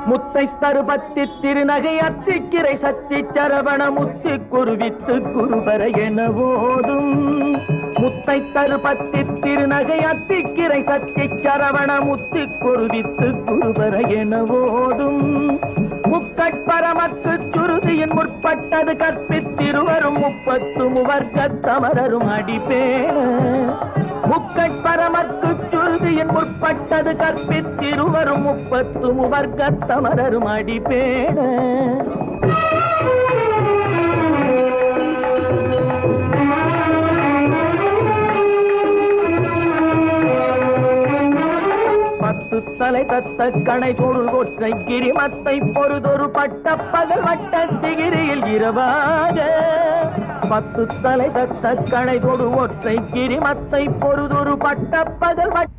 முத்தை தருபத்தி திருநகை அத்திக்கிரை சத்தி சரவண முத்தி குருவித்து குருபர என ஓதும். முத்தை தருபத்தி திருநகை அத்திக்கிரை சத்தி சரவண முத்தி குருவித்து குருபர என ஓதும். முக்கட்பரமக்கு சுருதியின் முற்பட்டது கற்பித்திருவரும் 30 முவர்க்கத் தமரரும் அடிப்பேன. முக்கட்பரமக்கு சுருதியின் முற்பட்டது கற்பித்திருவரும் 30 முவர்க்கத் தமரரும் அடிப்பேன. தலை தத்த கணை தொடு கொற்றை கிரிமத்தை பொறுதொரு பட்ட பகல் வட்ட திகிரியில் இரவாக. 10 தலை தத்த கணை தொடு ஒற்றை கிரிமத்தை பொறுதொரு பட்ட பகல்